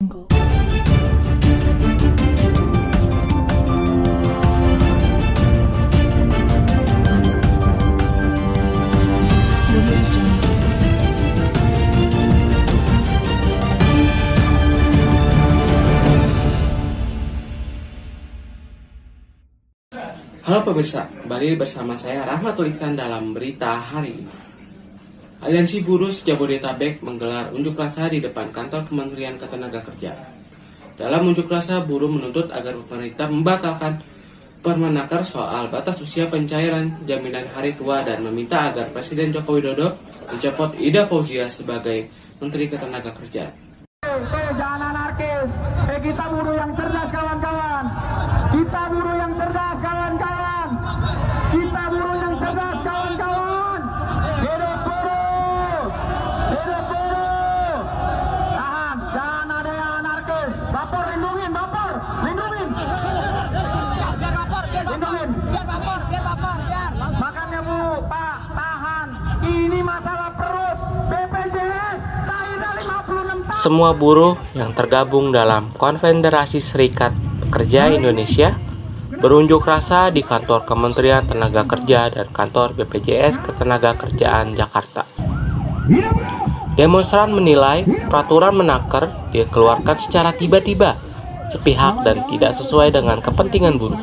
Halo pemirsa, kembali bersama saya Rahmatul Ihsan dalam berita hari ini. Aliansi Buruh Jabodetabek menggelar unjuk rasa di depan kantor Kementerian Ketenagakerjaan. Dalam unjuk rasa, buruh menuntut agar pemerintah membatalkan Permenaker soal batas usia pencairan jaminan hari tua dan meminta agar Presiden Joko Widodo mencopot Ida Fauzia sebagai Menteri Ketenagakerjaan. Jangan anarkis. Kita buruh yang cerdas kawan-kawan. Kita buruh yang cerdas kawan-kawan. Kita buruh yang cerdas kawan-kawan. Hidup buruh. Hidup buruh. Tahan, jangan ada yang anarkis. Baper, lindungin, baper. Lindungin. Lindungin. Biar. Makanya Bu, Pak, tahan. Ini masalah perut. BPJS cairnya 56 tahun. Semua buruh yang tergabung dalam Konfederasi Serikat Pekerja Indonesia berunjuk rasa di kantor Kementerian Tenaga Kerja dan kantor BPJS Ketenagakerjaan Jakarta. Demonstran menilai peraturan Menaker dikeluarkan secara tiba-tiba, sepihak dan tidak sesuai dengan kepentingan buruh.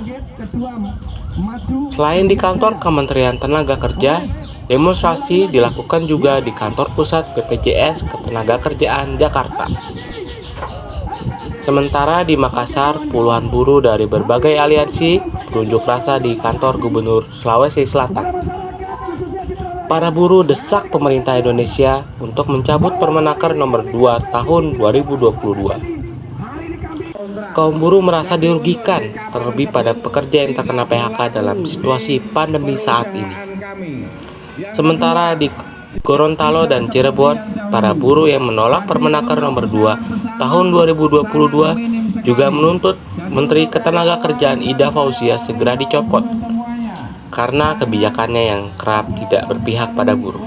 Selain di kantor Kementerian Tenaga Kerja, demonstrasi dilakukan juga di kantor pusat BPJS Ketenagakerjaan Jakarta. Sementara di Makassar, puluhan buruh dari berbagai aliansi berunjuk rasa di kantor Gubernur Sulawesi Selatan. Para buruh desak pemerintah Indonesia untuk mencabut Permenaker nomor 2 tahun 2022. Kaum buruh merasa dirugikan, terlebih pada pekerja yang terkena PHK dalam situasi pandemi saat ini. Sementara di Gorontalo dan Cirebon, para buruh yang menolak Permenaker nomor 2 tahun 2022 juga menuntut Menteri Ketenagakerjaan Ida Fauzia segera dicopot karena kebijakannya yang kerap tidak berpihak pada buruh.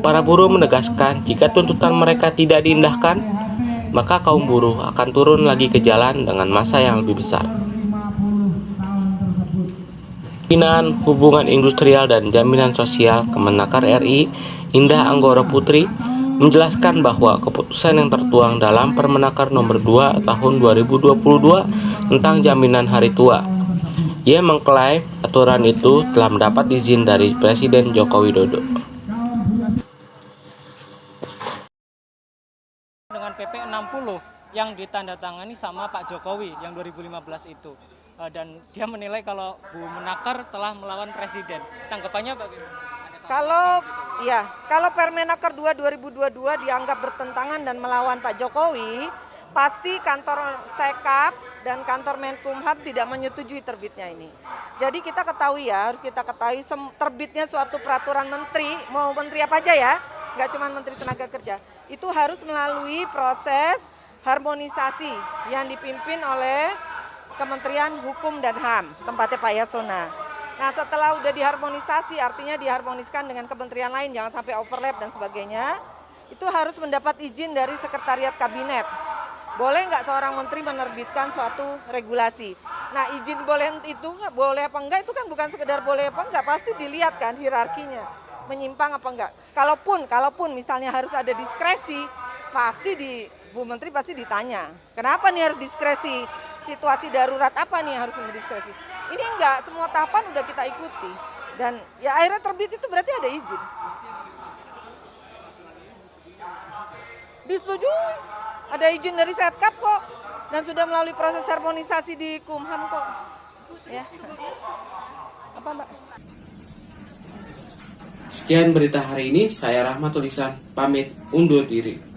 Para buruh menegaskan jika tuntutan mereka tidak diindahkan, maka kaum buruh akan turun lagi ke jalan dengan massa yang lebih besar. Pimpinan Hubungan Industrial dan Jaminan Sosial Kemenaker RI, Indah Anggoro Putri, menjelaskan bahwa keputusan yang tertuang dalam Permenaker nomor 2 tahun 2022 tentang jaminan hari tua. Ia mengklaim aturan itu telah mendapat izin dari Presiden Joko Widodo. Dengan PP 60 yang ditandatangani sama Pak Jokowi yang 2015 itu. Dan dia menilai kalau Bu Menaker telah melawan Presiden. Tanggapannya bagaimana? Kalau Permenaker 2 2022 dianggap bertentangan dan melawan Pak Jokowi, pasti kantor Sekap dan kantor Menkumham tidak menyetujui terbitnya ini. Jadi harus kita ketahui terbitnya suatu peraturan menteri, mau menteri apa aja ya, nggak cuma Menteri Tenaga Kerja, itu harus melalui proses harmonisasi yang dipimpin oleh Kementerian Hukum dan HAM, tempatnya Pak Yasona. Nah, setelah udah diharmonisasi, artinya diharmoniskan dengan kementerian lain, jangan sampai overlap dan sebagainya, itu harus mendapat izin dari Sekretariat Kabinet. Boleh nggak seorang menteri menerbitkan suatu regulasi? Nah, izin boleh itu boleh apa enggak itu kan bukan sekedar boleh apa enggak, pasti dilihat kan hierarkinya, menyimpang apa enggak. Kalaupun misalnya harus ada diskresi, pasti Bu Menteri pasti ditanya, kenapa nih harus diskresi? Situasi darurat apa nih harus diskresi? Ini enggak, semua tahapan udah kita ikuti. Dan ya akhirnya terbit itu berarti ada izin. Disetujui, ada izin dari Setkap kok. Dan sudah melalui proses harmonisasi di Kumham kok. Ya. Apa Mbak? Sekian berita hari ini, saya Rahmatul Ihsan pamit undur diri.